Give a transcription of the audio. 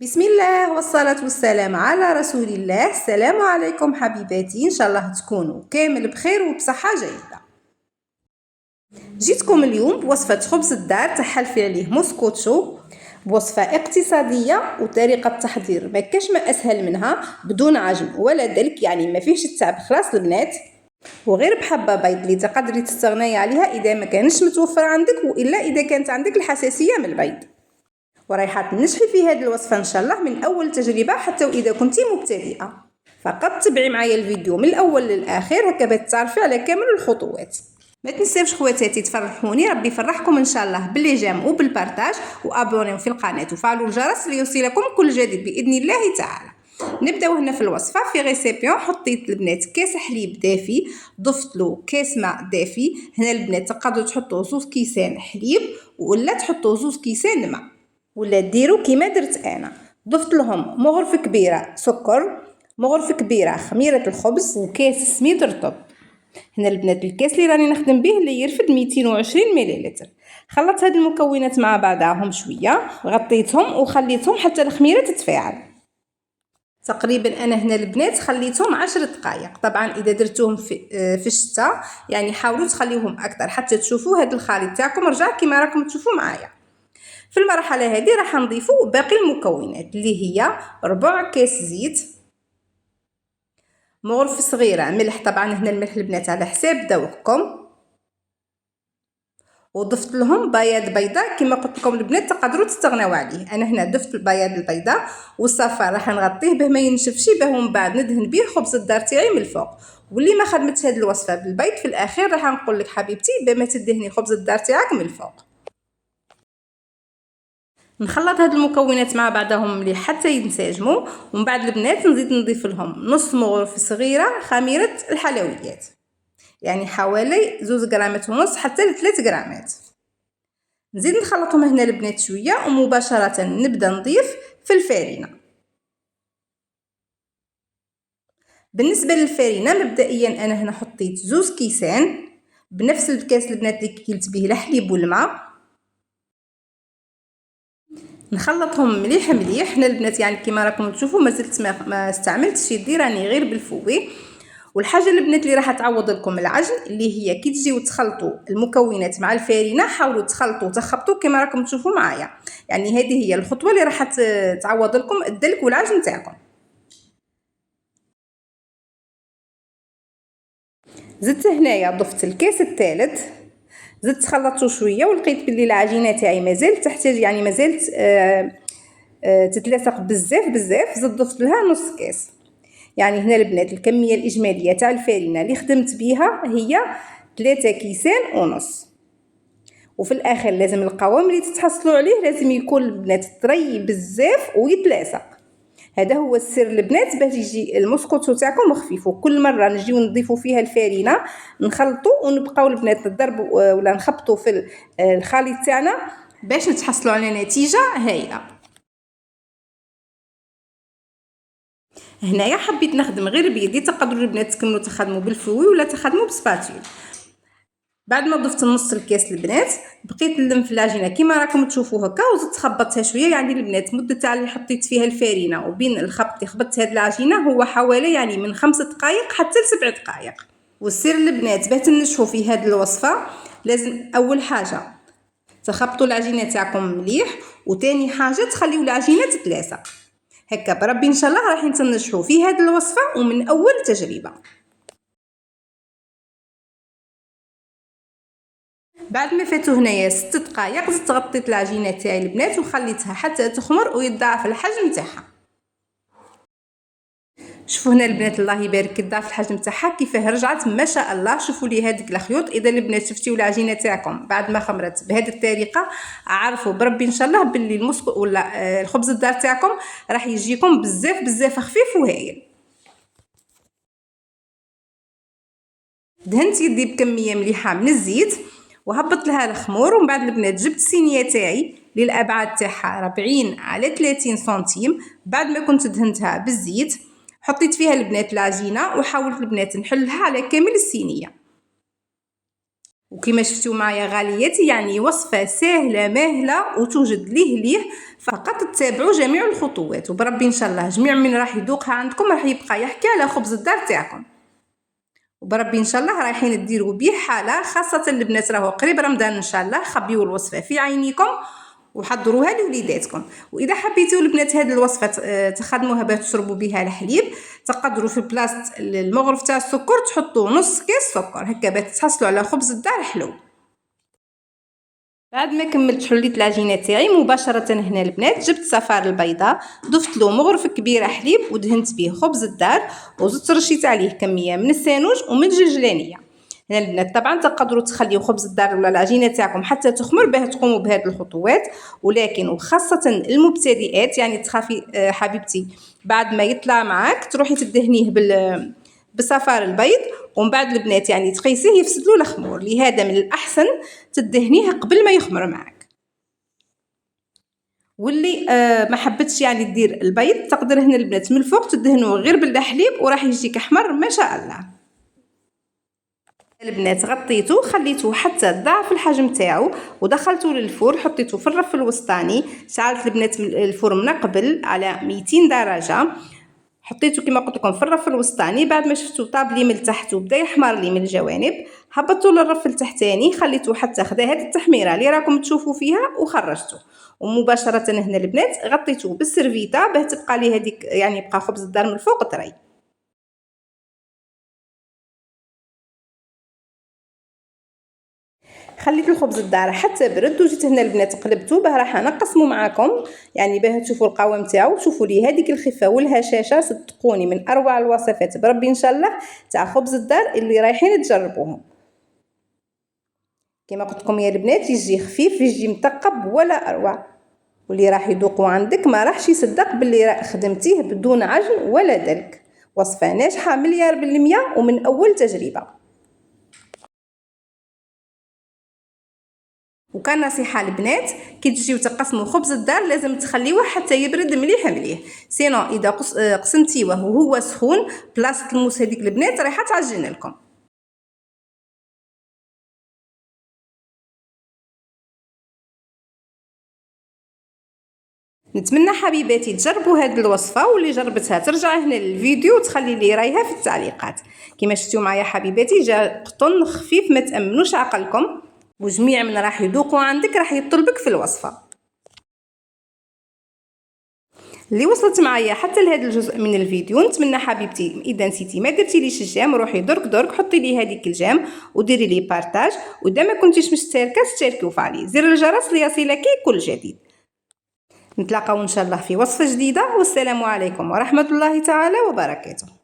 بسم الله والصلاة والسلام على رسول الله. السلام عليكم حبيباتي، إن شاء الله تكونوا كامل بخير وبصحة جيدة. جيتكم اليوم بوصفة خبز الدار تحلفي عليه موسكوتشو، بوصفة اقتصادية وطريقة تحضير ما كاش ما أسهل منها، بدون عجن ولا دلك، يعني ما فيهش التعب. خلاص البنات، وغير بحبة بيض اللي تقدري تستغني عليها إذا ما كانش متوفر عندك، وإلا إذا كانت عندك الحساسية من البيض. ورايحة تنجحي في هذه الوصفة إن شاء الله من أول تجربة، حتى وإذا كنتي مبتدئة. فقط تبعي معايا الفيديو من الأول للآخر، هكا باش تعرفي على كامل الخطوات. ما تنساوش خواتاتي تفرحوني، ربي يفرحكم إن شاء الله بالليجام وبالبارتاج، وابونيو في القناة وفعلوا الجرس ليوصلكم كل جديد بإذن الله تعالى. نبداو هنا في الوصفه. في ريسيبيون حطيت البنات كاس حليب دافي، ضفت له كاس ماء دافي. هنا البنات تقدروا تحطوا 2 كيسان حليب ولا تحطوا 2 كيسان ماء، ولا ديروا كيما درت انا. ضفت لهم مغرفه كبيره سكر، مغرفه كبيره خميره الخبز، وكاس سميد رطب. هنا البنات الكاس اللي راني نخدم به اللي يرفد 220 مليلتر. خلطت هاد المكونات مع بعضهم شويه، غطيتهم وخليتهم حتى الخميره تتفاعل. تقريبا انا هنا البنات خليتهم 10 دقائق. طبعا اذا درتوهم في الشتاء يعني حاولوا تخليوهم اكثر حتى تشوفوا هذا الخليط تاعكم رجع كما راكم تشوفوا معايا. في المرحله هذه راح نضيفوا باقي المكونات اللي هي ربع كاس زيت، مغرفه صغيره ملح، طبعا هنا الملح البنات على حساب ذوقكم، وضفت لهم بياض بيضاء. كما قلت لكم البنات تقدروا تستغنوا عليه، انا هنا ضفت البياض البيضاء، والصفار راح نغطيه به ما ينشفش به، ومن بعد ندهن به خبز الدار تاعي من الفوق. واللي ما خدمتش هذه الوصفه بالبيض في الاخير راح نقول لك حبيبتي بما تدهني خبز الدار تاعك من الفوق. نخلط هاد المكونات مع بعضهم مليح حتى ينسجموا، ومن بعد البنات نزيد نضيف لهم نص مغرفه صغيره خميره الحلويات، يعني حوالي 2 غرامات ونص حتى ل 3 غرامات. نزيد نخلطهم هنا البنات شويه، ومباشره نبدا نضيف في الفارينه. بالنسبه للفارينه مبدئيا انا هنا حطيت 2 كيسان بنفس الكاس البنات اللي كيلت به الحليب والماء. نخلطهم مليح مليح. هنا البنات يعني كما راكم تشوفوا مازلت ما استعملتش يدي، راني غير بالفوي. والحاجه البنات اللي راح تعوض لكم العجن اللي هي كي تجيو تخلطوا المكونات مع الفارينه، حاولوا تخلطوا تخبطوا كما راكم تشوفوا معايا، يعني هذه هي الخطوه اللي راح تعوض لكم الدلك والعجن تاعكم. زدت هنايا ضفت الكاس الثالث، زدت خلطته شويه ولقيت باللي العجينه تاعي مازالت تحتاج، يعني مازالت تتلاصق بزاف بزاف. زدت ضفت لها نص كاس. يعني هنا البنات الكميه الاجماليه تاع الفارينه اللي خدمت بها هي 3 كيسان ونص. وفي الاخر لازم القوام اللي تتحصلوا عليه لازم يكون البنات طري بزاف ويتلاصق. هذا هو السر البنات باش يجي المسكوتشو تاعكم خفيف. وكل مره نجيو نضيفوا فيها الفارينه نخلطوا ونبقاو البنات نضربوا ولا نخبطوا في الخليط تاعنا باش نتحصلوا على نتيجه هايله. هنايا حبيت نخدم غير بيدي، تقدروا البنات تكملوا تخدموا بالفوي ولا تخدموا بسباتيل. بعد ما ضفت نص الكاس البنات بقيت نلم في العجينه كما راكم تشوفوا هكا، وزدت خبطتها شويه. يعني البنات مده تاع اللي حطيت فيها الفارينه وبين الخبط اللي خبطت هذه العجينه هو حوالي يعني من 5 دقائق حتى ل 7 دقائق. والسر البنات باش تنجحوا في هذه الوصفه لازم اول حاجه تخبطوا العجينه تاعكم مليح، وثاني حاجه تخليوا العجينه تتلاصق. هكا بربي ان شاء الله راح تنجحوا في هذه الوصفه ومن اول تجربه. بعد ما فاتوا هنايا 6 دقائق زدت غطيت العجينه تاعي البنات وخليتها حتى تخمر ويتضاعف الحجم تاعها. شوفوا هنا البنات الله يبارك يضاعف الحجم تاعها كيفاه رجعت ما شاء الله. شوفوا لي هذيك الخيوط. اذا البنات شفتيو العجينه تاعكم بعد ما خمرت بهذه الطريقه عرفوا بربي ان شاء الله باللي المسكو ولا الخبز الدار تاعكم راح يجيكم بزاف بزاف خفيف وهايل. دهنت يدي بكميه مليحه من الزيت وهبط لها الخمور. ومن بعد البنات جبت الصينيه تاعي للابعاد تاعها 40 على 30 سنتيم. بعد ما كنت دهنتها بالزيت حطيت فيها البنات العجينه وحاولت البنات نحلها على كامل الصينيه. وكما شفتوا معايا غالياتي، يعني وصفه سهله ماهله وتوجد ليه فقط تتابعوا جميع الخطوات، وبربي ان شاء الله جميع من راح يذوقها عندكم راح يبقى يحكي على خبز الدار تاعكم، وبربي ان شاء الله رايحين ديروا به حاله، خاصه البنات راهو قريب رمضان ان شاء الله، خبيوا الوصفه في عينيكم وحضروها لوليداتكم. واذا حبيتوا البنات هذه الوصفه تخدموها باه تشربوا بها الحليب، تقدروا في بلاصه المغرف تاع السكر تحطوا نص كيس سكر هكا باه تحصلوا على خبز الدار حلو. بعد ما كملت حليت العجينه تاعي مباشره هنا البنات جبت صفار البيضاء، ضفت له مغرف كبيره حليب ودهنت به خبز الدار، وزدت رشيت عليه كميه من السانوج ومن الجلجلانيه. هنا البنات طبعا تقدروا تخليوا خبز الدار ولا العجينه تاعكم حتى تخمر باه تقوموا بهذه الخطوات، ولكن وخاصه المبتدئات يعني تخافي حبيبتي بعد ما يطلع معاك تروحي تدهنيه بصفار البيض، ومن بعد البنات يعني تقيسيه يفسدلو الخمور، لهذا من الاحسن تدهنيه قبل ما يخمر معاك. واللي ما حبتش يعني دير البيض تقدر هنا البنات من الفوق تدهنوه غير بالحليب وراح يجيك احمر ما شاء الله. البنات غطيته خليته حتى ضعف الحجم تاعو ودخلته للفرن، حطيته في الرف الوسطاني، شعلت البنات الفرن من قبل على 200 درجه، حطيته كما قلت لكم في الرف الوسطاني. بعد ما شفتو طاب لي من التحت وبدا يحمر لي من الجوانب هبطته للرف التحتاني، خليته حتى خدا هذه التحميره اللي راكم تشوفوا فيها وخرجته، ومباشره هنا البنات غطيته بالسيرفيتا باه تبقى لي هذيك يعني يبقى خبز الدار من الفوق طري. خليت الخبز الدار حتى برد وجيت هنا البنات قلبته باه راح نقسمه معاكم يعني باه تشوفوا القوام تاعو، تشوفوا لي هذيك الخفه والهشاشه، صدقوني من اروع الوصفات بربي ان شاء الله تاع خبز الدار اللي رايحين تجربوهم. كما قلت لكم يا البنات يجي خفيف يجي مثقب ولا اروع، واللي راح يذوقوا عندك ما راحش يصدق باللي خدمتيه بدون عجن ولا دلك، وصفه ناجحه مليار بالمية ومن اول تجربه. وكان نصيحه البنات كي تجيو تقسموا خبز الدار لازم تخليوه حتى يبرد مليح، سينو اذا قسمتيوه وهو سخون بلاصه الموس هذيك البنات رايحه تعجن لكم. نتمنى حبيباتي تجربوا هذه الوصفه، واللي جربتها ترجع هنا للفيديو وتخلي لي رايها في التعليقات. كما شفتوا معايا حبيباتي جا قطن خفيف ما تامنوش عقلكم، وجميع من راح يذوقوا عندك راح يطلبك في الوصفه. اللي وصلت معايا حتى لهذا الجزء من الفيديو نتمنى حبيبتي اذا نسيتي ما درتيليش الجيم روحي درك حطي لي هذيك الجيم وديري لي بارطاج، واذا ما كنتيش مشتركه اشتركي وفعلي زر الجرس ليصلك كل جديد. نتلاقاو ان شاء الله في وصفه جديده، والسلام عليكم ورحمه الله تعالى وبركاته.